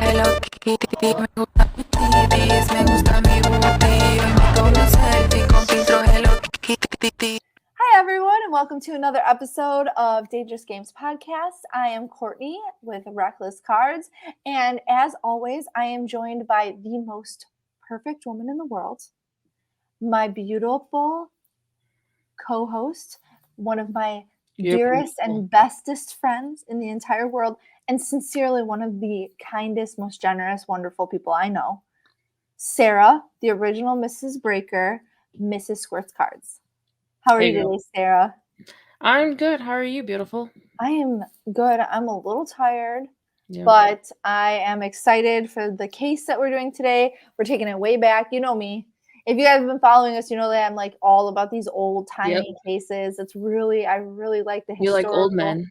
Hello Kitty, me gusta mi titties, me gusta mi booty. Hoy me tomo un selfie con filtro Hello Kitty. Hi, everyone, and welcome to another episode of Dangerous Games Podcast. I am Courtney with Reckless Cards, and as always, I am joined by the most perfect woman in the world, my beautiful co-host, one of my dearest and bestest friends in the entire world, and sincerely one of the kindest, most generous, wonderful people I know, Sarah, the original Mrs. Breaker, Mrs. Squirts Cards. How are you today, Sarah? I'm good. How are you, beautiful? I am good. I'm a little tired, but I am excited for the case that we're doing today. We're taking it way back. You know me. If you guys have been following us, you know that I'm like all about these old timey cases. I really like the historical. You like old men.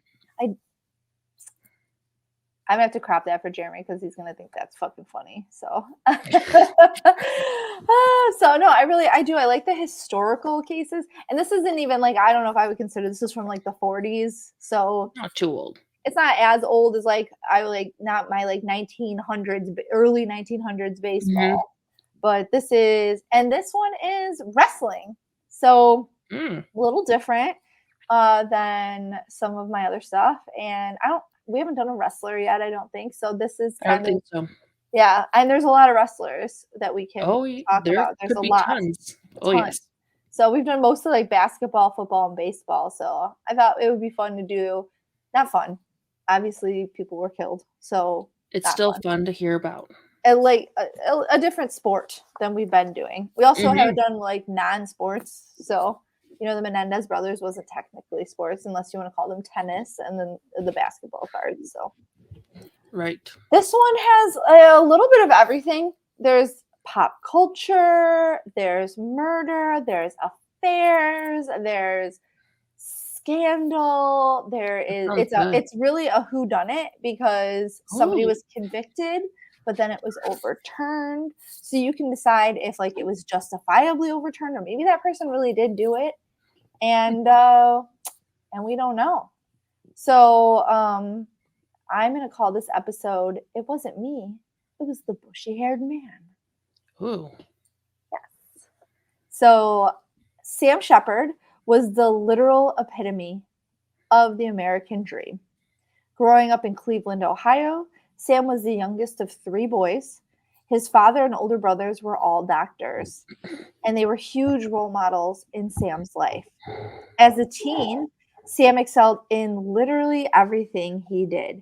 I'm gonna have to crop that for Jeremy because he's gonna think that's fucking funny. So, no, I do. I like the historical cases, and this isn't even like, I don't know if I would consider this is from like the 40s. So not too old. It's not as old as like not my like 1900s, early 1900s baseball, but this one is wrestling. So a little different than some of my other stuff, and we haven't done a wrestler yet, I don't think. So this is I don't think so. Yeah, and there's a lot of wrestlers that we can talk about. There's a lot. Tons. Oh, yes. So we've done mostly like basketball, football, and baseball. So I thought it would be fun to do. Not fun. Obviously, people were killed. So it's still fun to hear about. And like a different sport than we've been doing. We also have done like non-sports. So the Menendez brothers wasn't technically sports unless you want to call them tennis, and then the basketball cards. So, right. This one has a little bit of everything. There's pop culture, there's murder, there's affairs, there's scandal. It's really a whodunit because somebody was convicted, but then it was overturned. So you can decide if like it was justifiably overturned or maybe that person really did do it. And we don't know. So I'm going to call this episode, It Wasn't Me, It Was the Bushy-Haired Man. Ooh. Yes. So Sam Sheppard was the literal epitome of the American dream. Growing up in Cleveland, Ohio, Sam was the youngest of 3 boys. His father and older brothers were all doctors, and they were huge role models in Sam's life. As a teen, Sam excelled in literally everything he did.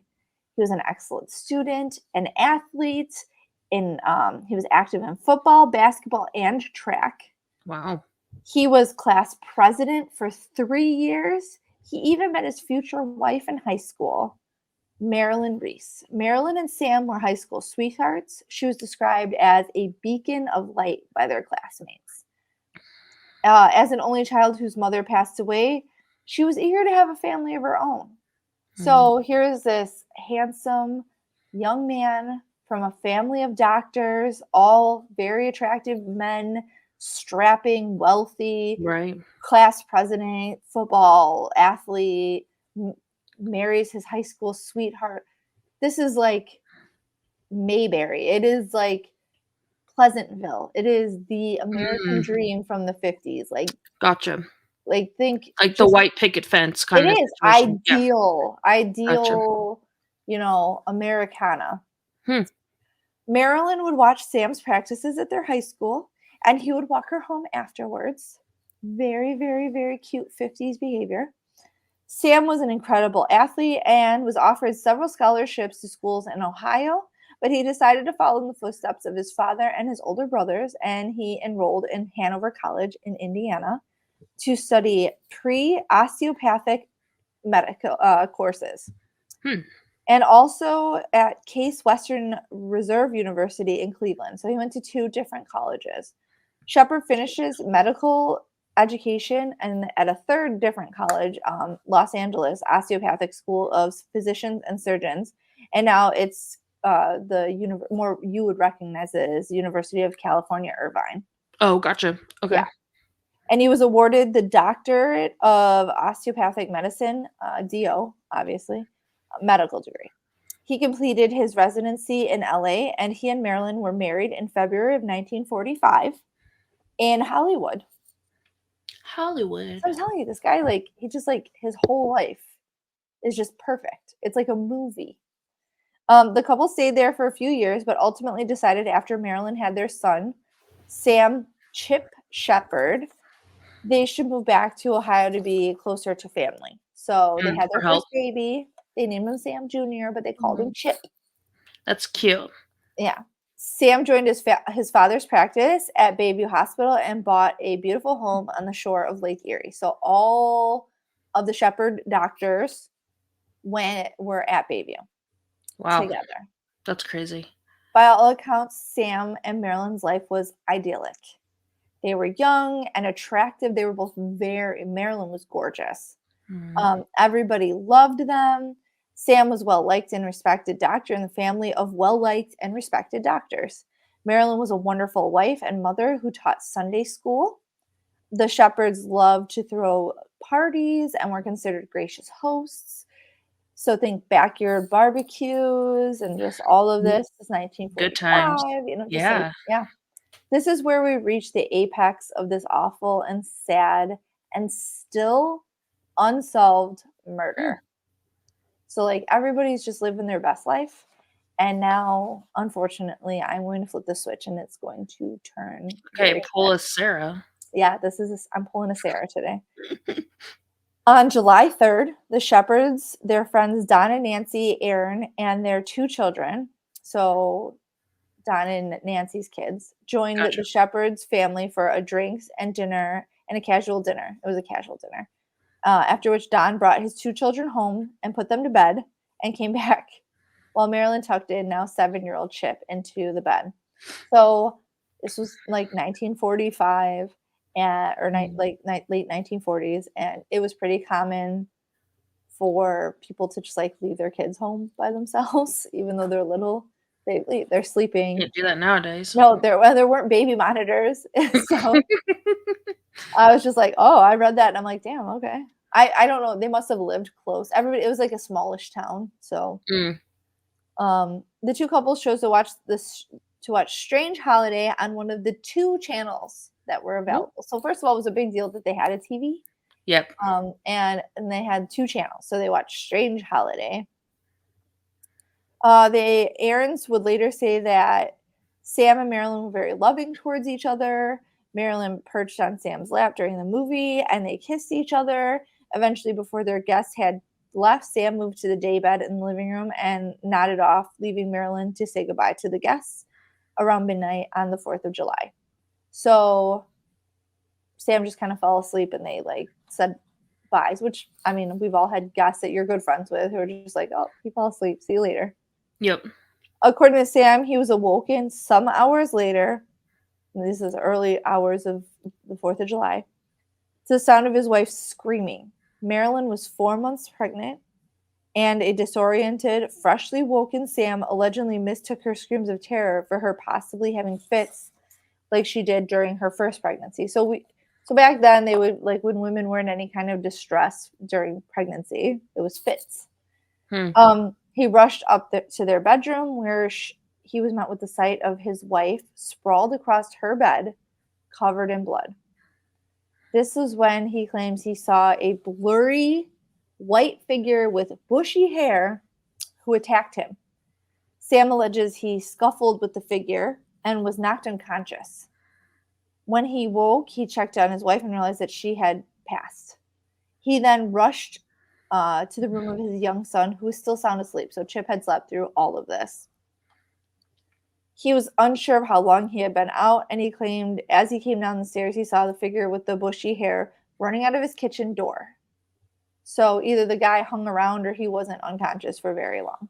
He was an excellent student, an athlete, he was active in football, basketball, and track. Wow. He was class president for 3 years. He even met his future wife in high school, Marilyn Reese. Marilyn and Sam were high school sweethearts. She was described as a beacon of light by their classmates. As an only child whose mother passed away, she was eager to have a family of her own. So here's this handsome young man from a family of doctors, all very attractive men, strapping, wealthy, class president, football athlete, marries his high school sweetheart. This is like Mayberry. It is like Pleasantville. It is the American dream from the 50s. Like, gotcha. Like think like the white picket fence kind of. It is ideal, gotcha. Americana. Marilyn would watch Sam's practices at their high school, and he would walk her home afterwards. Very, very, very cute 50s behavior. Sam was an incredible athlete and was offered several scholarships to schools in Ohio, but he decided to follow in the footsteps of his father and his older brothers, and he enrolled in Hanover College in Indiana to study pre-osteopathic medical courses. And also at Case Western Reserve University in Cleveland. So he went to 2 different colleges. Sheppard finishes medical education and at a 3rd different college, Los Angeles Osteopathic School of Physicians and Surgeons. And now it's more you would recognize it as University of California, Irvine. Oh, gotcha. Okay. Yeah. And he was awarded the Doctorate of Osteopathic Medicine, DO, obviously, medical degree. He completed his residency in LA, and he and Marilyn were married in February of 1945 in Hollywood. Hollywood. So I'm telling you, this guy, like, he just, like, his whole life is just perfect. It's like a movie. The couple stayed there for a few years, but ultimately decided after Marilyn had their son, Sam Chip Sheppard, they should move back to Ohio to be closer to family. So they had their For help. first baby. They named him Sam Jr., but they called him Chip. That's cute. Yeah. Sam joined his father's practice at Bayview Hospital and bought a beautiful home on the shore of Lake Erie. So all of the Sheppard doctors were at Bayview together. That's crazy. By all accounts, Sam and Marilyn's life was idyllic. They were young and attractive. They were both Marilyn was gorgeous. Everybody loved them. Sam was well-liked and respected doctor in the family of well-liked and respected doctors. Marilyn was a wonderful wife and mother who taught Sunday school. The Sheppards loved to throw parties and were considered gracious hosts. So think backyard barbecues and just all of this. It's 1945. Good times. Yeah. This is where we reach the apex of this awful and sad and still unsolved murder. So, like, everybody's just living their best life. And now, unfortunately, I'm going to flip the switch and it's going to turn. Okay, pull a Sarah. Yeah, I'm pulling a Sarah today. On July 3rd, the Sheppards, their friends Don and Nancy, Aaron, and their 2 children, so Don and Nancy's kids, joined the Sheppards family for a drinks and dinner and a casual dinner. It was a casual dinner. After which Don brought his 2 children home and put them to bed and came back while Marilyn tucked in now 7-year-old Chip into the bed. So this was like 1945 late 1940s, and it was pretty common for people to just like leave their kids home by themselves, even though they're little. They're sleeping. You can't do that nowadays. No, there weren't baby monitors, so I was just like, oh, I read that, and I'm like, damn, okay. I don't know. They must have lived close. Everybody, it was like a smallish town, so. The 2 couples chose to watch Strange Holiday on one of the 2 channels that were available. So first of all, it was a big deal that they had a TV. Yep. And they had 2 channels, so they watched Strange Holiday. The Aarons would later say that Sam and Marilyn were very loving towards each other. Marilyn perched on Sam's lap during the movie, and they kissed each other. Eventually, before their guests had left, Sam moved to the daybed in the living room and nodded off, leaving Marilyn to say goodbye to the guests around midnight on the 4th of July. So Sam just kind of fell asleep, and they like said byes, which, I mean, we've all had guests that you're good friends with who are just like, oh, he fell asleep. See you later. Yep. According to Sam, he was awoken some hours later, and this is early hours of the 4th of July, to the sound of his wife screaming. Marilyn was 4 months pregnant, and a disoriented, freshly woken Sam allegedly mistook her screams of terror for her possibly having fits like she did during her first pregnancy. So back then, they would, like, when women were in any kind of distress during pregnancy, it was fits. He rushed up to their bedroom where he was met with the sight of his wife sprawled across her bed, covered in blood. This was when he claims he saw a blurry white figure with bushy hair who attacked him. Sam alleges he scuffled with the figure and was knocked unconscious. When he woke, he checked on his wife and realized that she had passed. He then rushed to the room of his young son, who was still sound asleep. So Chip had slept through all of this. He was unsure of how long he had been out, and he claimed as he came down the stairs, he saw the figure with the bushy hair running out of his kitchen door. So either the guy hung around or he wasn't unconscious for very long.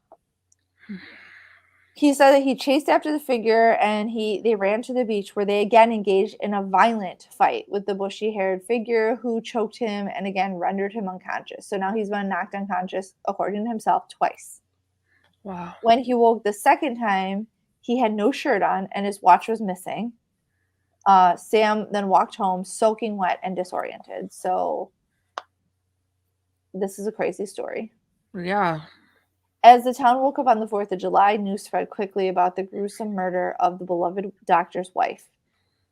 He said that he chased after the figure, and they ran to the beach, where they again engaged in a violent fight with the bushy-haired figure, who choked him and again rendered him unconscious. So now he's been knocked unconscious, according to himself, twice. Wow. When he woke the second time, he had no shirt on and his watch was missing. Sam then walked home soaking wet and disoriented. So this is a crazy story. Yeah. As the town woke up on the 4th of July, news spread quickly about the gruesome murder of the beloved doctor's wife.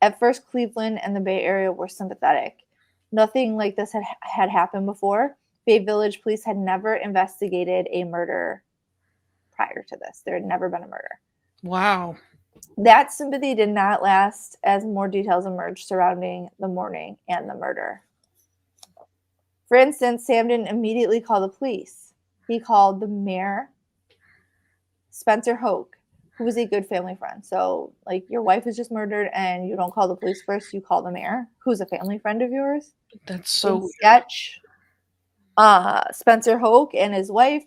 At first, Cleveland and the Bay Area were sympathetic. Nothing like this had happened before. Bay Village police had never investigated a murder prior to this. There had never been a murder. Wow. That sympathy did not last as more details emerged surrounding the morning and the murder. For instance, Sam didn't immediately call the police. He called the mayor, Spencer Hoke, who was a good family friend. So, like, your wife was just murdered and you don't call the police first, you call the mayor, who's a family friend of yours. That's so weird. Sketch. Spencer Hoke and his wife,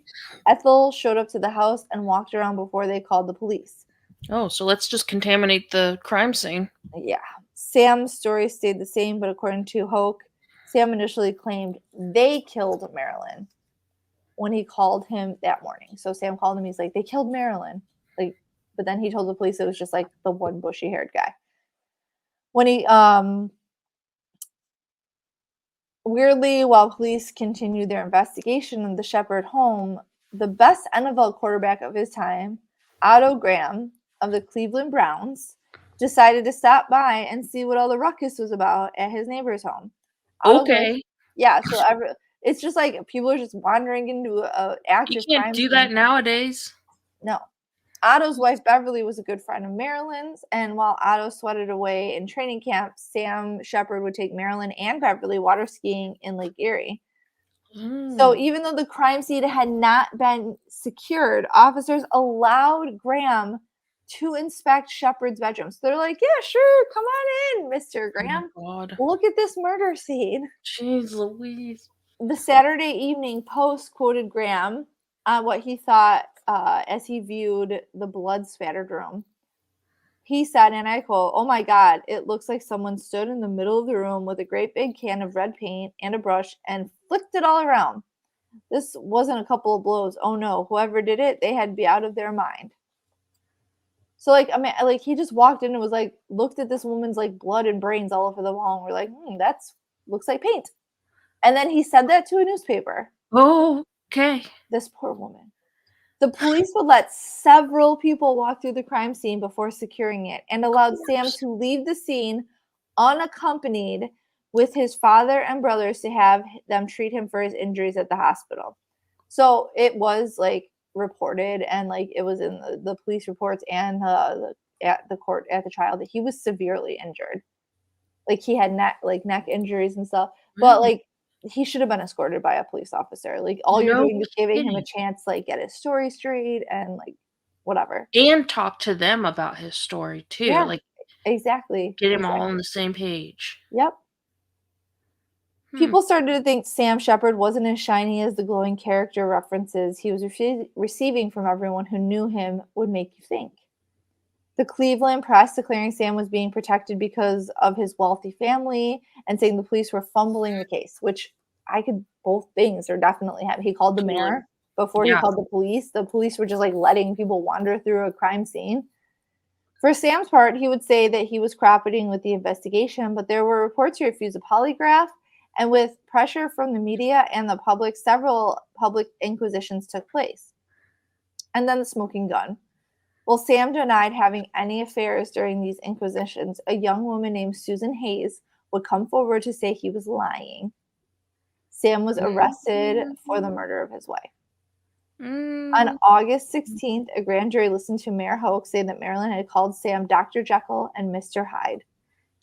Ethel, showed up to the house and walked around before they called the police. Oh, so let's just contaminate the crime scene. Yeah. Sam's story stayed the same, but according to Hoke, Sam initially claimed they killed Marilyn when he called him that morning. So Sam called him. He's like, they killed Marilyn. Like, but then he told the police it was just like the one bushy-haired guy. When he, weirdly, while police continued their investigation of the Sheppard home, the best NFL quarterback of his time, Otto Graham of the Cleveland Browns, decided to stop by and see what all the ruckus was about at his neighbor's home. Okay. Yeah, so it's just like people are just wandering into an active You crime can't do scene. that nowadays. No. Otto's wife, Beverly, was a good friend of Marilyn's, and while Otto sweated away in training camp, Sam Sheppard would take Marilyn and Beverly water skiing in Lake Erie. So even though the crime scene had not been secured, officers allowed Graham to inspect Sheppard's bedroom. So they're like, yeah, sure, come on in, Mr. Graham. Oh, God. Look at this murder scene. Jeez Louise. The Saturday Evening Post quoted Graham on what he thought as he viewed the blood-spattered room. He said, and I quote, "Oh my God, it looks like someone stood in the middle of the room with a great big can of red paint and a brush and flicked it all around. This wasn't a couple of blows. Oh no, whoever did it, they had to be out of their mind." So, like, I mean, like, he just walked in and was like, looked at this woman's like blood and brains all over the wall, and we're like, that's looks like paint. And then he said that to a newspaper. Oh, okay. This poor woman. The police would let several people walk through the crime scene before securing it and allowed Sam to leave the scene unaccompanied with his father and brothers to have them treat him for his injuries at the hospital. So it was like reported and like it was in the police reports and at the court at the trial that he was severely injured. Like he had neck injuries and stuff. But like he should have been escorted by a police officer. Like all you're doing is giving him a chance to like get his story straight and like whatever. And talk to them about his story too. Yeah, like exactly. Get him all on the same page. Yep. People started to think Sam Sheppard wasn't as shiny as the glowing character references he was receiving from everyone who knew him would make you think. The Cleveland press declaring Sam was being protected because of his wealthy family and saying the police were fumbling the case, which I could both things are definitely happening. He called the mayor before he called the police. The police were just like letting people wander through a crime scene. For Sam's part, he would say that he was cooperating with the investigation, but there were reports he refused a polygraph, and with pressure from the media and the public, several public inquisitions took place. And then the smoking gun. Well, Sam denied having any affairs during these inquisitions. A young woman named Susan Hayes would come forward to say he was lying. Sam was arrested for the murder of his wife. On August 16th, a grand jury listened to Mayor Hoke say that Marilyn had called Sam Dr. Jekyll and Mr. Hyde.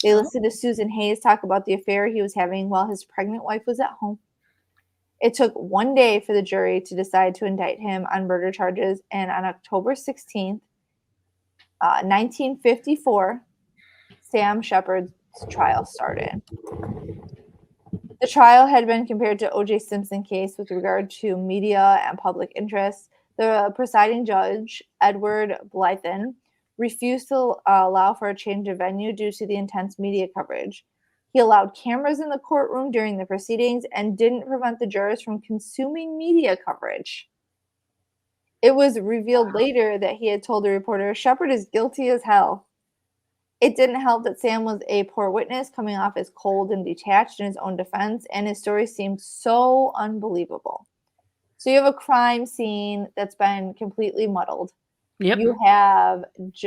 They listened to Susan Hayes talk about the affair he was having while his pregnant wife was at home. It took one day for the jury to decide to indict him on murder charges, and on October 16th, 1954, Sam Sheppard's trial started. The trial had been compared to O.J. Simpson case with regard to media and public interest. The presiding judge, Edward Blythen, refused to allow for a change of venue due to the intense media coverage. He allowed cameras in the courtroom during the proceedings and didn't prevent the jurors from consuming media coverage. It was revealed later that he had told the reporter, "Sheppard is guilty as hell." It didn't help that Sam was a poor witness, coming off as cold and detached in his own defense, and his story seemed so unbelievable. So you have a crime scene that's been completely muddled. Yep. You have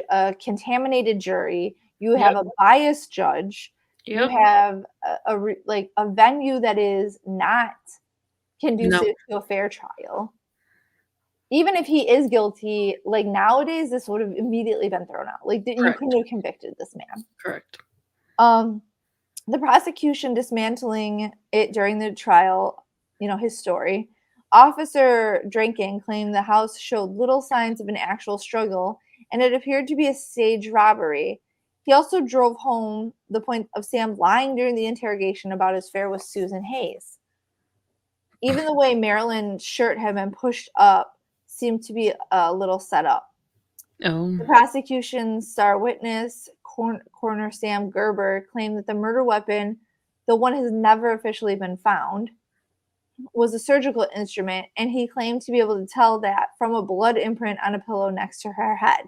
a contaminated jury. You have Yep. a biased judge. You Yep. have a venue that is not conducive No. to a fair trial. Even if he is guilty, like nowadays, this would have immediately been thrown out. Like you Correct. couldn't have convicted this man. Correct. The prosecution dismantling it during the trial, his story. Officer Drinking claimed the house showed little signs of an actual struggle, and it appeared to be a staged robbery. He also drove home the point of Sam lying during the interrogation about his affair with Susan Hayes. Even the way Marilyn's shirt had been pushed up seemed to be a little set up. Oh. The prosecution's star witness, Coroner Sam Gerber, claimed that the murder weapon, though one has never officially been found, was a surgical instrument, and he claimed to be able to tell that from a blood imprint on a pillow next to her head.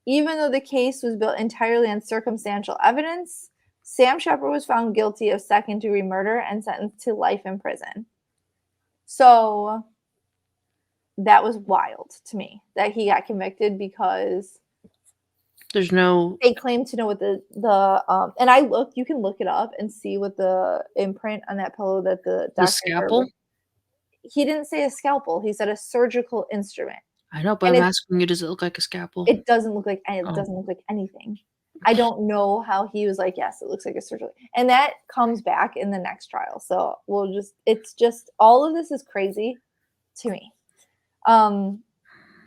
Even though the case was built entirely on circumstantial evidence, Sam Sheppard was found guilty of second-degree murder and sentenced to life in prison. So that was wild to me that he got convicted because there's no. They claim to know what the and I looked. You can look it up and see what the imprint on that pillow that the doctor. The scalpel. He didn't say a scalpel. He said a surgical instrument. I know, but I'm asking you, does it look like a scalpel? It doesn't look like doesn't look like anything. I don't know how he was like, yes, it looks like a surgical, and that comes back in the next trial. So it's just all of this is crazy to me. And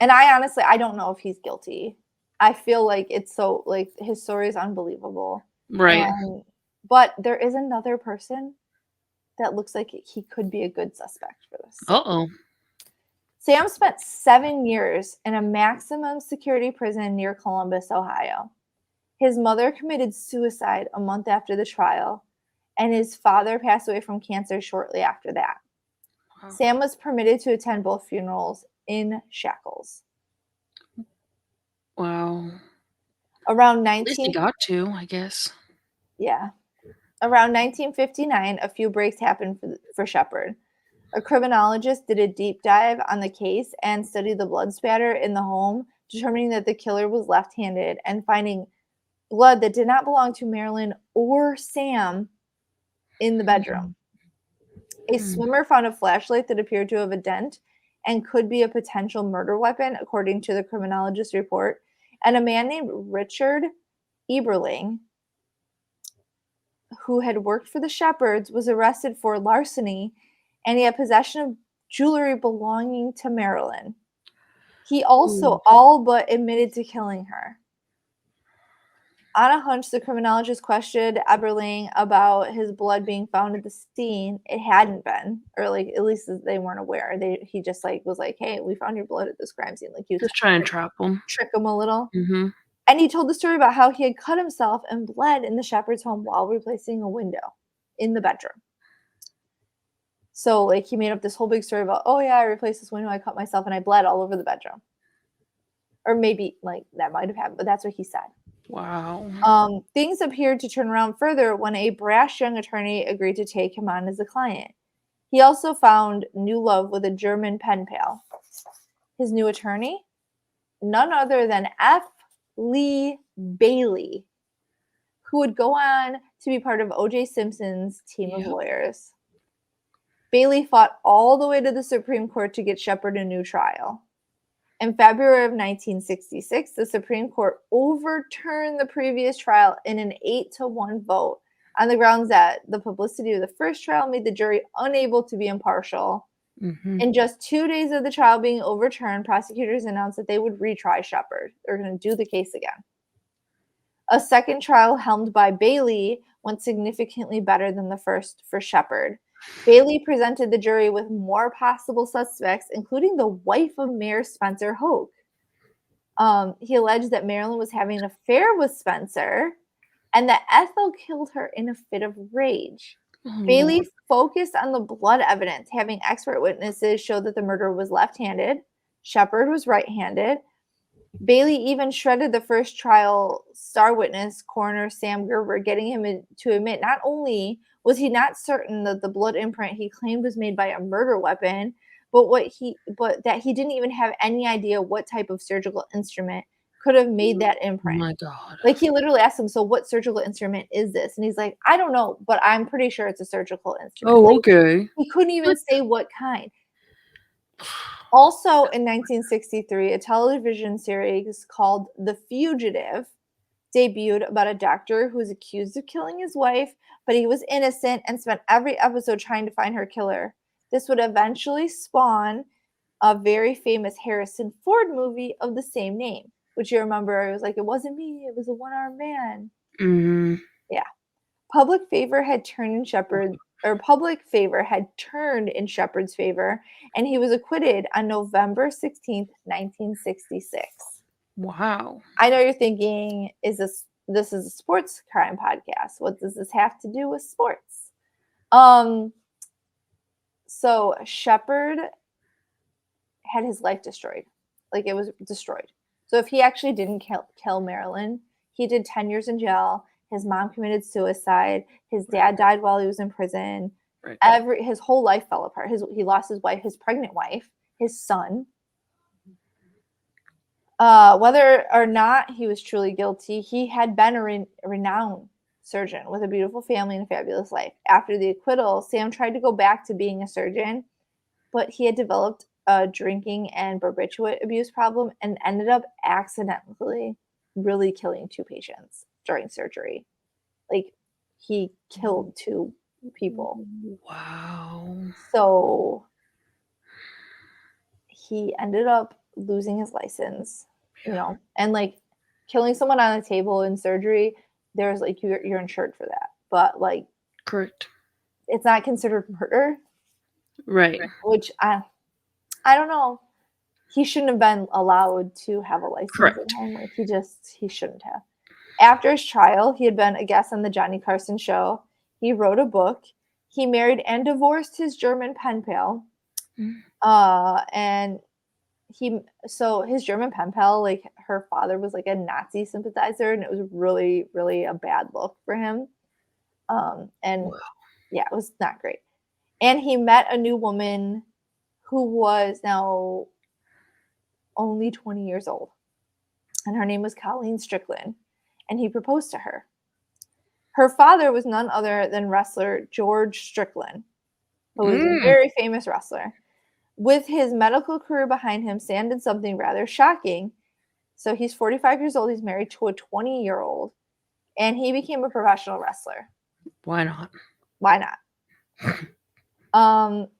I don't know if he's guilty. I feel like it's so like his story is unbelievable. Right. But there is another person that looks like he could be a good suspect for this. Uh-oh. Sam spent 7 years in a maximum security prison near Columbus, Ohio. His mother committed suicide a month after the trial, and his father passed away from cancer shortly after that. Wow. Sam was permitted to attend both funerals in shackles. Wow. Around At least he got to, I guess. Yeah. Around 1959, a few breaks happened for Sheppard. A criminologist did a deep dive on the case and studied the blood spatter in the home, determining that the killer was left-handed and finding blood that did not belong to Marilyn or Sam in the bedroom. A swimmer found a flashlight that appeared to have a dent and could be a potential murder weapon, according to the criminologist report. And a man named Richard Eberling, who had worked for the Sheppards, was arrested for larceny, and he had possession of jewelry belonging to Marilyn. He also all but admitted to killing her. On a hunch, the criminologist questioned Eberling about his blood being found at the scene. It hadn't been, or like at least they weren't aware. He just was like, "Hey, we found your blood at this crime scene." Like, he was just trying to trap him, trick him a little. Mm-hmm. And he told the story about how he had cut himself and bled in the Sheppard's home while replacing a window in the bedroom. So, like, he made up this whole big story about, oh yeah, I replaced this window, I cut myself, and I bled all over the bedroom. Or maybe like that might have happened, but that's what he said. Wow. Things appeared to turn around further when a brash young attorney agreed to take him on as a client. He also found new love with a German pen pal. His new attorney, none other than F. Lee Bailey, who would go on to be part of O.J. Simpson's team of lawyers. Bailey fought all the way to the Supreme Court to get Sheppard a new trial. In February of 1966, the Supreme Court overturned the previous trial in an 8-1 vote on the grounds that the publicity of the first trial made the jury unable to be impartial. Mm-hmm. In just 2 days of the trial being overturned, prosecutors announced that they would retry Sheppard. They're going to do the case again. A second trial helmed by Bailey went significantly better than the first for Sheppard. Bailey presented the jury with more possible suspects, including the wife of Mayor Spencer Hoke. He alleged that Marilyn was having an affair with Spencer and that Ethel killed her in a fit of rage. Bailey focused on the blood evidence, having expert witnesses show that the murderer was left-handed. Sheppard was right-handed. Bailey even shredded the first trial star witness, coroner Sam Gerber, getting him to admit not only was he not certain that the blood imprint he claimed was made by a murder weapon, but that he didn't even have any idea what type of surgical instrument could have made that Oh imprint. my God. Like, he literally asked him, so what surgical instrument is this? And he's like, I don't know, but I'm pretty sure it's a surgical instrument. Oh, Like, okay. he couldn't even say what kind. Also in 1963, a television series called The Fugitive debuted about a doctor who was accused of killing his wife, but he was innocent and spent every episode trying to find her killer. This would eventually spawn a very famous Harrison Ford movie of the same name, which you remember, it was like, it wasn't me, it was a one-armed man. Mm-hmm. Yeah. Public favor had turned in Sheppard's favor, and he was acquitted on November 16th, 1966. Wow. I know you're thinking, this is a sports crime podcast. What does this have to do with sports? So Sheppard had his life destroyed. Like, it was destroyed. So if he actually didn't kill Marilyn, he did 10 years in jail. His mom committed suicide. His dad died while he was in prison. Right. His whole life fell apart. He lost his wife, his pregnant wife, his son. Whether or not he was truly guilty, he had been a renowned surgeon with a beautiful family and a fabulous life. After the acquittal, Sam tried to go back to being a surgeon, but he had developed a drinking and barbiturate abuse problem and ended up accidentally really killing 2 patients during surgery. Like, he killed 2 people. Wow. So he ended up losing his license, you know, and like killing someone on a table in surgery, there's like, you're insured for that. But like, Correct. it's not considered murder. Right. Which I don't know. He shouldn't have been allowed to have a license Correct. at home. Like, he shouldn't have. After his trial, he had been a guest on the Johnny Carson show. He wrote a book. He married and divorced his German pen pal. And his German pen pal, like, her father was like a Nazi sympathizer, and it was really, really a bad look for him. Yeah, it was not great. And he met a new woman who was now only 20 years old. And her name was Colleen Strickland. And he proposed to her. Her father was none other than wrestler George Strickland, who was a very famous wrestler. With his medical career behind him, Sam did something rather shocking. So he's 45 years old. He's married to a 20-year-old. And he became a professional wrestler. Why not? Why not?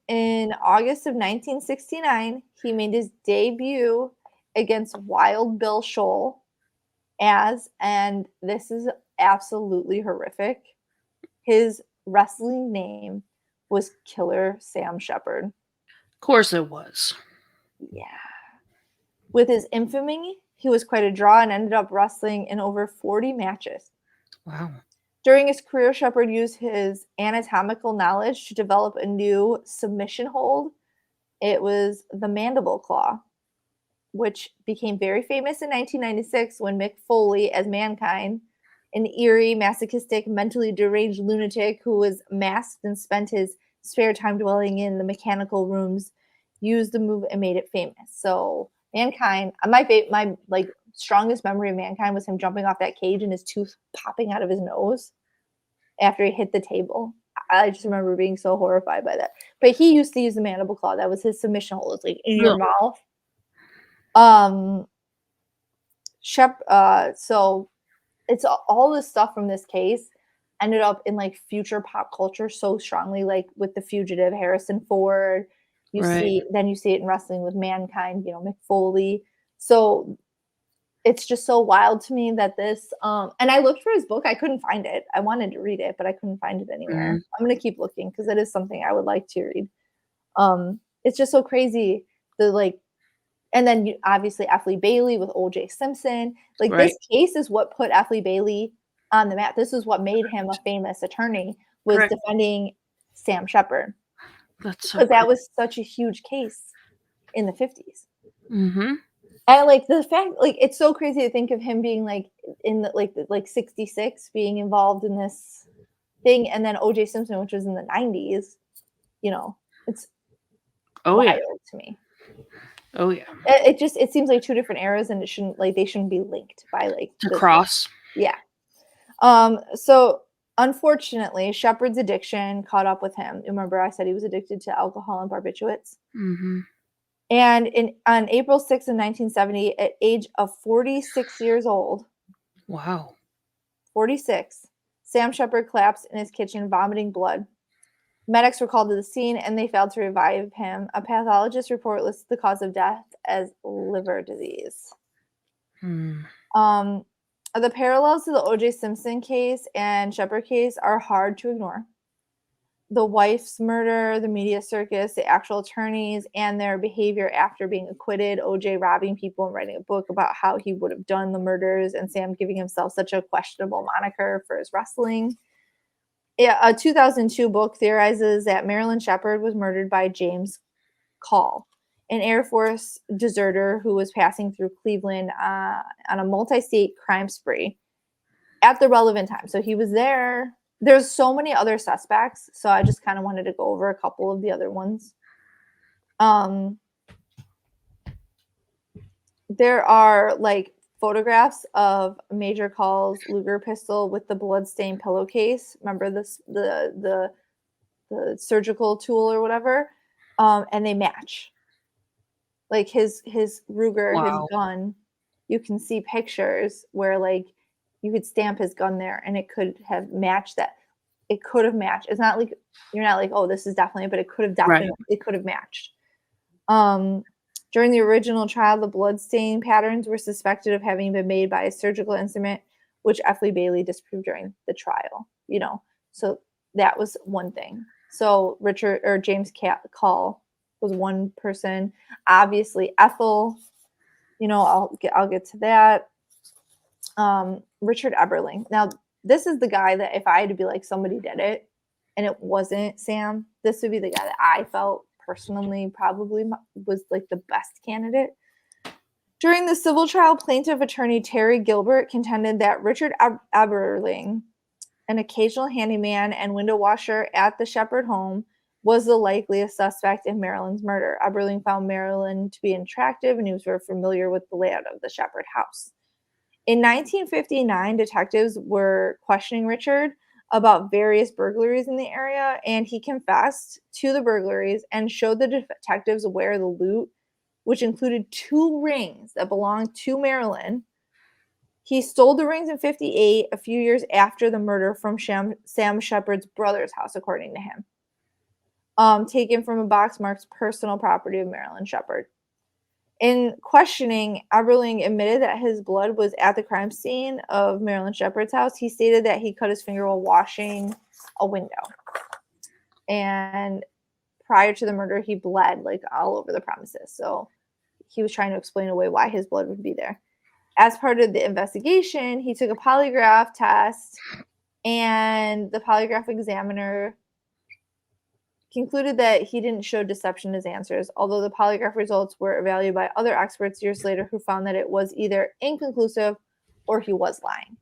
In August of 1969, he made his debut against Wild Bill Scholl and this is absolutely horrific, his wrestling name was Killer Sam Sheppard. Of course it was. Yeah. With his infamy, he was quite a draw and ended up wrestling in over 40 matches. Wow. During his career, Sheppard used his anatomical knowledge to develop a new submission hold. It was the mandible claw, which became very famous in 1996 when Mick Foley, as Mankind, an eerie, masochistic, mentally deranged lunatic who was masked and spent his spare time dwelling in the mechanical rooms, used the move and made it famous. So Mankind, my like strongest memory of Mankind was him jumping off that cage and his tooth popping out of his nose after he hit the table. I just remember being so horrified by that. But he used to use the mandible claw. That was his submission hold. It's like in your mouth. So it's all this stuff from this case ended up in like future pop culture so strongly, like with The Fugitive, Harrison Ford. You see it in wrestling with Mankind, you know, Mick Foley. So it's just so wild to me that this and I looked for his book. I couldn't find it. I wanted to read it, but I couldn't find it anywhere. I'm gonna keep looking because it is something I would like to read. It's just so crazy. And then obviously F. Lee Bailey with O.J. Simpson. Like this case is what put F. Lee Bailey on the map. This is what made him a famous attorney, was defending Sam Sheppard. That's so because that was such a huge case in the 50s. Mm-hmm. And like the fact, like it's so crazy to think of him being like in the like 66 being involved in this thing, and then O.J. Simpson, which was in the 90s. You know, it's Oh yeah. wild to me. Oh yeah. It seems like two different eras, and they shouldn't be linked by like To this. cross. Yeah. So unfortunately, Sheppard's addiction caught up with him. Remember, I said he was addicted to alcohol and barbiturates. Mm-hmm. And on April 6th of 1970, at age of 46 years old, Wow. 46, Sam Sheppard collapsed in his kitchen, vomiting blood. Medics were called to the scene, and they failed to revive him. A pathologist report lists the cause of death as liver disease. Hmm. The parallels to the O.J. Simpson case and Sheppard case are hard to ignore. The wife's murder, the media circus, the actual attorneys, and their behavior after being acquitted, O.J. robbing people and writing a book about how he would have done the murders, and Sam giving himself such a questionable moniker for his wrestling. Yeah, a 2002 book theorizes that Marilyn Sheppard was murdered by James Call, an Air Force deserter who was passing through Cleveland on a multi-state crime spree at the relevant time. So he was there. There's so many other suspects, so I just kind of wanted to go over a couple of the other ones. There are like photographs of Major Call's Luger pistol with the bloodstained pillowcase. Remember this, the surgical tool or whatever, and they match. Like his Ruger, Wow. his gun. You can see pictures where like you could stamp his gun there, and it could have matched that. It could have matched. It's not like you're not like, oh, this is definitely, but it could have definitely. Right. It could have matched. During the original trial, the bloodstain patterns were suspected of having been made by a surgical instrument, which F. Lee Bailey disproved during the trial. So that was one thing. So James Call was one person. Obviously, Ethel. I'll get to that. Richard Eberling. Now, this is the guy that if I had to be like somebody did it, and it wasn't Sam, this would be the guy that I felt personally probably was like the best candidate. During the civil trial, plaintiff attorney Terry Gilbert contended that Richard Eberling, an occasional handyman and window washer at the Sheppard home, was the likeliest suspect in Marilyn's murder. Eberling found Marilyn to be attractive, and he was very familiar with the layout of the Sheppard house. In 1959, detectives were questioning Richard about various burglaries in the area, and he confessed to the burglaries and showed the detectives where the loot, which included 2 rings that belonged to Marilyn. He stole the rings in 1958, a few years after the murder, from Sam Sheppard's brother's house, according to him, taken from a box marked personal property of Marilyn Sheppard. In questioning, Eberling admitted that his blood was at the crime scene of Marilyn Sheppard's house. He stated that he cut his finger while washing a window. And prior to the murder, he bled like all over the premises. So he was trying to explain away why his blood would be there. As part of the investigation, he took a polygraph test, and the polygraph examiner concluded that he didn't show deception in his answers, although the polygraph results were evaluated by other experts years later who found that it was either inconclusive or he was lying.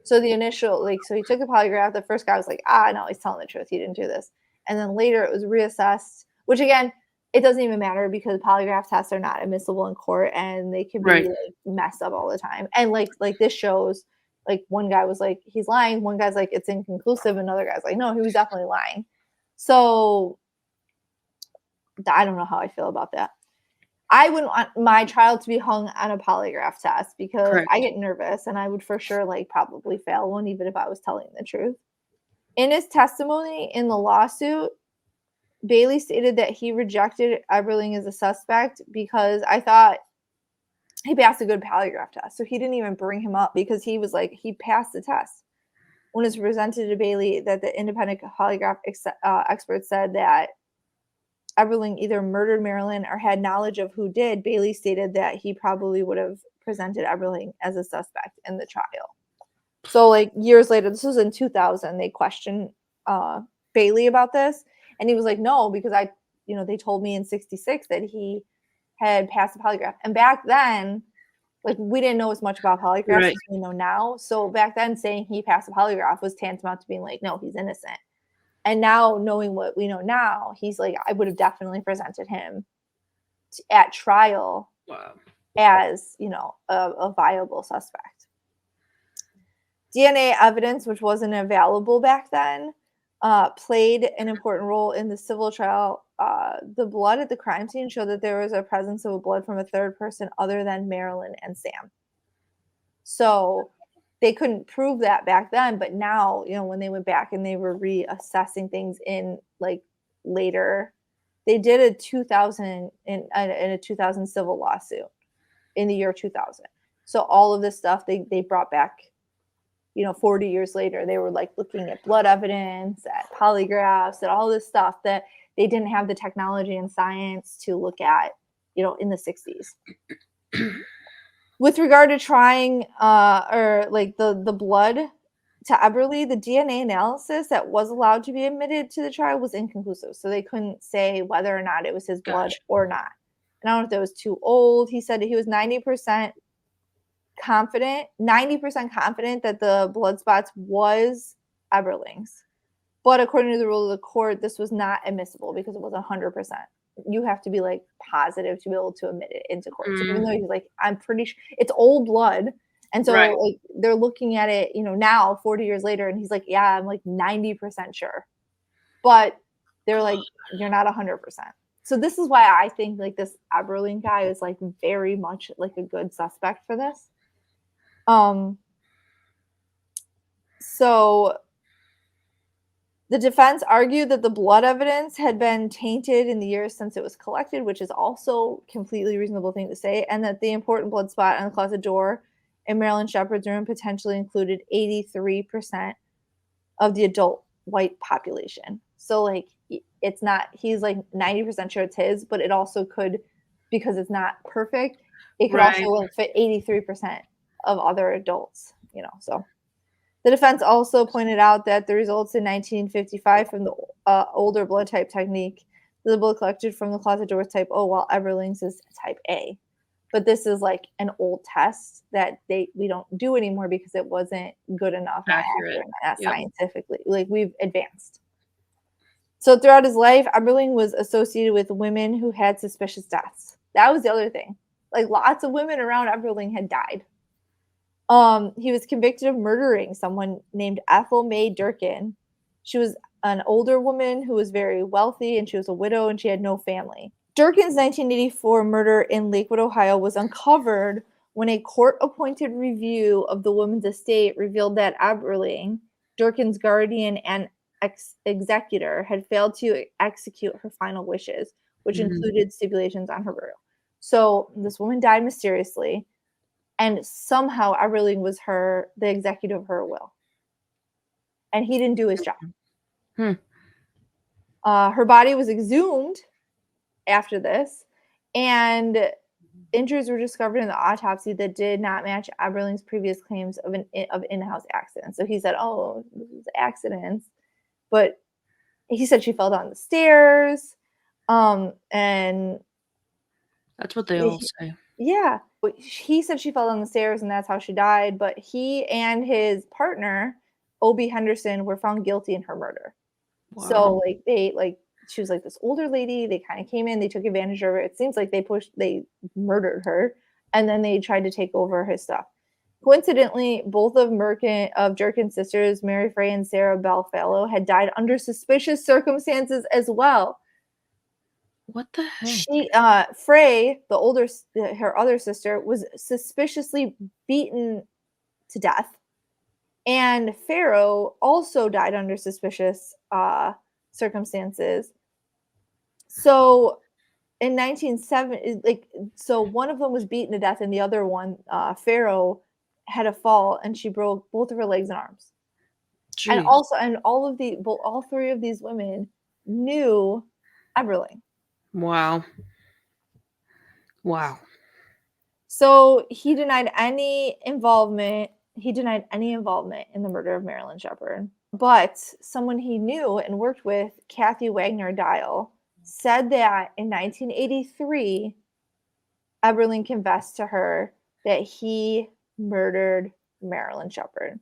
So the initial, so he took the polygraph. The first guy was like, no, he's telling the truth. He didn't do this. And then later it was reassessed, which again, it doesn't even matter because polygraph tests are not admissible in court and they can be messed up all the time. And like this shows, like one guy was like, he's lying. One guy's like, it's inconclusive. Another guy's like, no, he was definitely lying. So I don't know how I feel about that. I wouldn't want my trial to be hung on a polygraph test because I get nervous and I would for sure probably fail one even if I was telling the truth. In his testimony in the lawsuit, Bailey stated that he rejected Eberling as a suspect because I thought he passed a good polygraph test. So he didn't even bring him up because he was like, he passed the test. When it's presented to Bailey that the independent polygraph expert said that Eberling either murdered Marilyn or had knowledge of who did, Bailey stated that he probably would have presented Eberling as a suspect in the trial. So years later, this was in 2000, they questioned Bailey about this. And he was like, no, because they told me in 1966 that he had passed the polygraph. And back then, we didn't know as much about polygraphs as we know now. So back then saying he passed the polygraph was tantamount to being like, no, he's innocent. And now, knowing what we know now, he's like, I would have definitely presented him at trial as, a viable suspect. DNA evidence, which wasn't available back then, played an important role in the civil trial. The blood at the crime scene showed that there was a presence of blood from a third person other than Marilyn and Sam. So they couldn't prove that back then, but now, when they went back and they were reassessing things in later, they did a 2000 in a 2000 civil lawsuit in the year 2000. So all of this stuff they brought back, 40 years later. They were looking at blood evidence, at polygraphs, at all this stuff that they didn't have the technology and science to look at, in the 60s. With regard to trying the blood to Eberly, the DNA analysis that was allowed to be admitted to the trial was inconclusive. So they couldn't say whether or not it was his blood or not. And I don't know if that was too old. He said he was 90% confident that the blood spots was Eberling's. But according to the rule of the court, this was not admissible because it was 100%. You have to be positive to be able to admit it into court. So even though he's I'm pretty sure it's old blood. And so they're looking at it, now 40 years later, and he's yeah, I'm 90% sure. But they're you're not 100%. So this is why I think this Eberling guy is very much a good suspect for this. So the defense argued that the blood evidence had been tainted in the years since it was collected, which is also a completely reasonable thing to say, and that the important blood spot on the closet door in Marilyn Sheppard's room potentially included 83% of the adult white population. So it's not, he's 90% sure it's his, but it also could, because it's not perfect, it could also fit 83% of other adults, so. The defense also pointed out that the results in 1955 from the older blood type technique, the blood collected from the closet door was type O, while Eberling's is type A. But this is an old test that we don't do anymore because it wasn't good enough, not accurate, not scientifically. We've advanced. So throughout his life, Eberling was associated with women who had suspicious deaths. That was the other thing. Lots of women around Eberling had died. He was convicted of murdering someone named Ethel Mae Durkin. She was an older woman who was very wealthy, and she was a widow, and she had no family. Durkin's 1984 murder in Lakewood, Ohio was uncovered when a court-appointed review of the woman's estate revealed that Eberling, Durkin's guardian and executor, had failed to execute her final wishes, which included stipulations on her burial. So this woman died mysteriously. And somehow Eberling was the executor of her will. And he didn't do his job. Her body was exhumed after this, and injuries were discovered in the autopsy that did not match Eberling's previous claims of in-house accidents. So he said, oh, this was accidents. But he said she fell down the stairs. And that's what they all say. Yeah. He said she fell down the stairs and that's how she died, but he and his partner, Obie Henderson, were found guilty in her murder. Wow. So she was this older lady. They kind of came in, they took advantage of her. It seems like they murdered her, and then they tried to take over his stuff. Coincidentally, both of Durkin's sisters, Mary Frey and Sarah Belfallo, had died under suspicious circumstances as well. What the heck? She, Frey, her other sister, was suspiciously beaten to death, and Farrow also died under suspicious circumstances. So, in 1970, so one of them was beaten to death, and the other one, Farrow, had a fall, and she broke both of her legs and arms. Jeez. And all three of these women knew Eberling. Wow. So he denied any involvement in the murder of Marilyn Sheppard. But someone he knew and worked with, Kathy Wagner Dial, said that in 1983, Eberling confessed to her that he murdered Marilyn Sheppard.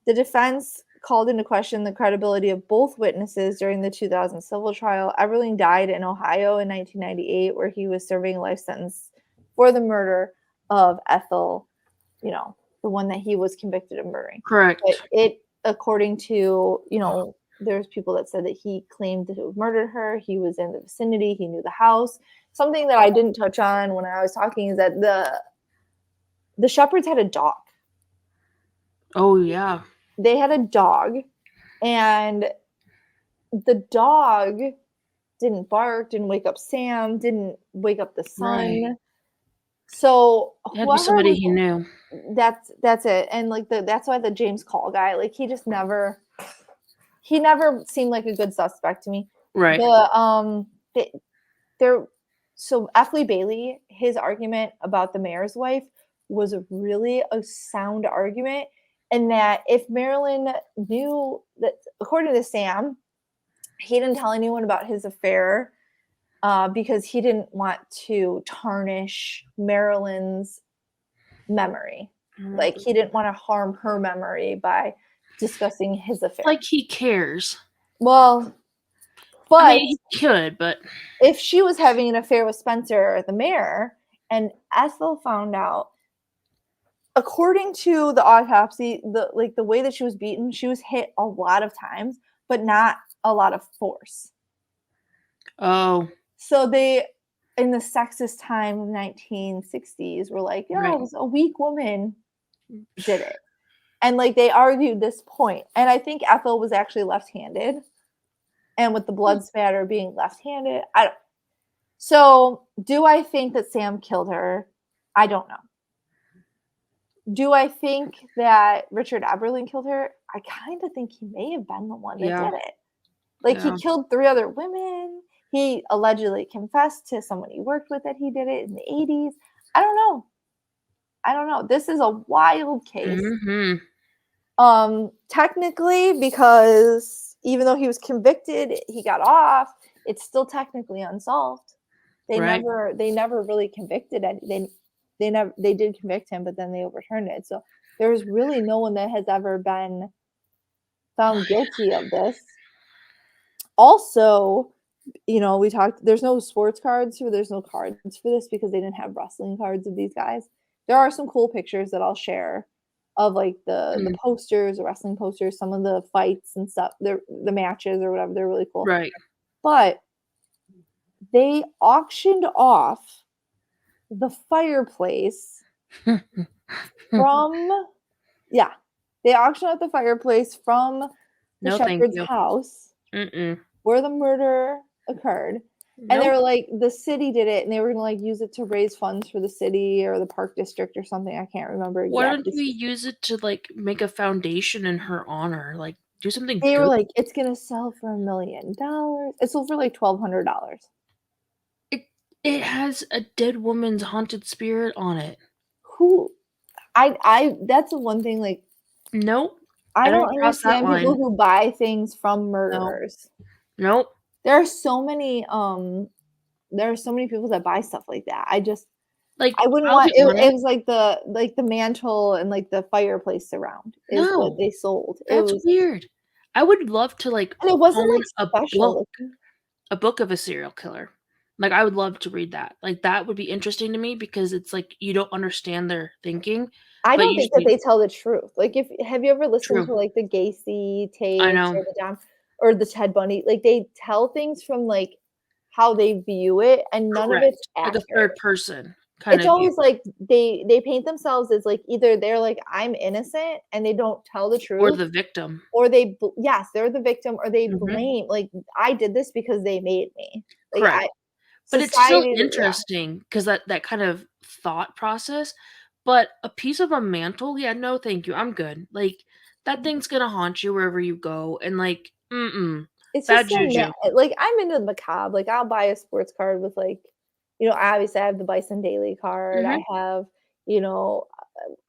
The defense called into question the credibility of both witnesses during the 2000 civil trial. Everling died in Ohio in 1998, where he was serving a life sentence for the murder of Ethel, you know, the one that he was convicted of murdering. Correct. But it, according to, you know, there's people that said that he claimed to have murdered her. He was in the vicinity. He knew the house. Something that I didn't touch on when I was talking is that the Sheppards had a dog. Oh, yeah. They had a dog, and the dog didn't bark, didn't wake up Sam, didn't wake up the son. Right. So It had to be somebody he knew. That's it. And like that's why the James Call guy, like he never seemed like a good suspect to me. Right. So F. Lee Bailey, his argument about the mayor's wife was really a sound argument, and that if Marilyn knew that, according to Sam, he didn't tell anyone about his affair because he didn't want to tarnish Marilyn's memory. Like he didn't want to harm her memory by discussing his affair. Like he cares. Well, but I mean, he could, but if she was having an affair with Spencer, the mayor, and Ethel found out, according to the autopsy, the way that she was beaten, she was hit a lot of times, but not a lot of force. Oh. So they, in the sexist time of 1960s, were like, it was a weak woman did it. And like they argued this point. And I think Ethel was actually left-handed. And with the blood spatter being left-handed, so do I think that Sam killed her? I don't know. Do I think that Richard Eberling killed her? I kind of think he may have been the one that did it. Like he killed 3 other women. He allegedly confessed to someone he worked with that he did it in the 80s. I don't know. This is a wild case. Mm-hmm. Technically, because even though he was convicted, he got off. It's still technically unsolved. They never really convicted any. They did convict him, but then they overturned it. So there's really no one that has ever been found guilty of this. Also, you know, we talked, there's no sports cards here. There's no cards for this because they didn't have wrestling cards of these guys. There are some cool pictures that I'll share of like the posters, the wrestling posters, some of the fights and stuff, the matches or whatever. They're really cool. Right. But they auctioned off the fireplace from, they auctioned off the fireplace from the Shepherd's house where the murder occurred. And they were like, the city did it, and they were gonna like use it to raise funds for the city or the park district or something. I can't remember exactly. Why don't we use it to like make a foundation in her honor? Like do something They good. were like, it's gonna sell for $1 million. It sold for like $1,200. It has a dead woman's haunted spirit on it. Who? I that's the one thing, like, nope. I don't understand people who buy things from murderers. Nope. There are so many people that buy stuff like that. I just like I wouldn't want it. It was like the mantle and like the fireplace around is what they sold. That's weird. I would love to like, and it wasn't like special. A book of a serial killer. Like I would love to read that. Like that would be interesting to me because it's like you don't understand their thinking. I don't think that they tell the truth. Like have you ever listened to like the Gacy tapes or the John or the Ted Bundy? Like they tell things from like how they view it, and none of it's accurate. Like a third person. It's always like they paint themselves as like either they're like I'm innocent and they don't tell the truth, or the victim, or they're the victim, or they blame like I did this because they made me. Like, correct. But it's still interesting because that kind of thought process. But a piece of a mantle, no, thank you, I'm good. Like that thing's gonna haunt you wherever you go, and like, it's bad juju. Like I'm into the macabre. Like I'll buy a sports card with like, you know, obviously I have the Bison Daily card. I have, you know,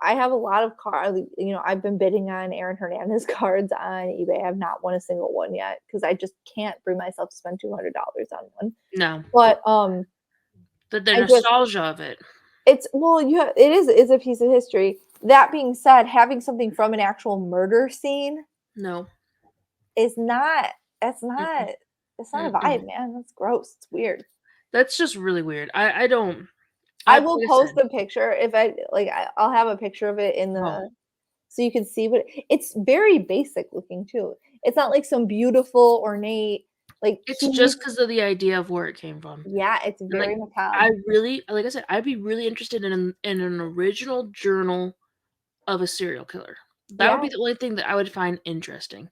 I have a lot of cards. You know, I've been bidding on Aaron Hernandez cards on eBay. I have not won a single one yet because I just can't bring myself to spend $200 on one. No, but the nostalgia of it. It's it's a piece of history. That being said, having something from an actual murder scene No. It's not a vibe, man. That's gross. It's weird. That's just really weird. I don't. I will post a picture if I'll have a picture of it in the so you can see what it's very basic looking too. It's not like some beautiful ornate it's just because of the idea of where it came from. Yeah, it's very macabre. I really, like I said, I'd be really interested in an original journal of a serial killer. That would be the only thing that I would find interesting.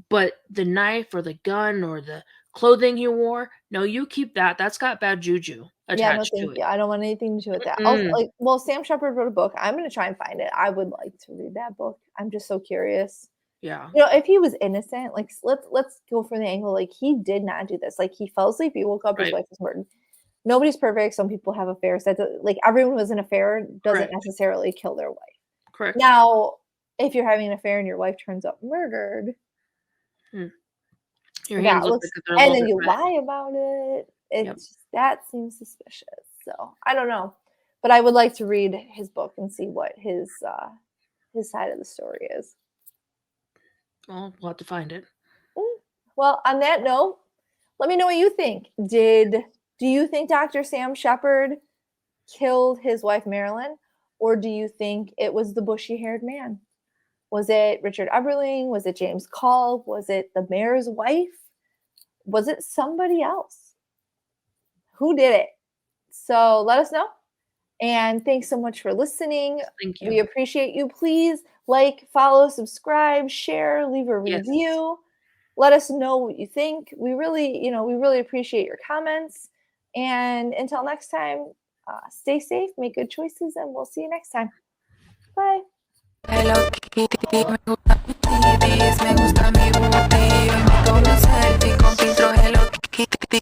But the knife or the gun or the clothing he wore, no, you keep that. That's got bad juju attached to it. I don't want anything to do with that. Also, Sam Sheppard wrote a book. I'm going to try and find it. I would like to read that book. I'm just so curious. Yeah. If he was innocent, let's go for the angle. He did not do this. He fell asleep. He woke up. His wife was murdered. Nobody's perfect. Some people have affairs. Everyone who has an affair doesn't necessarily kill their wife. Correct. Now, if you're having an affair and your wife turns up murdered, your hands look like and then you lie about it. That seems suspicious. So I don't know, but I would like to read his book and see what his side of the story is. Well, we'll have to find it. Well, on that note, let me know what you think. Do you think Dr. Sam Sheppard killed his wife Marilyn, or do you think it was the bushy-haired man? Was it Richard Eberling? Was it James Call? Was it the mayor's wife? Was it somebody else? Who did it? So let us know. And thanks so much for listening. Thank you. We appreciate you. Please follow, subscribe, share, leave a review. Let us know what you think. We really appreciate your comments. And until next time, stay safe, make good choices, and we'll see you next time. Bye. Hello Kitty, me gusta mi titties, me gusta mi booty, me con un selfie con filtro Hello Kitty.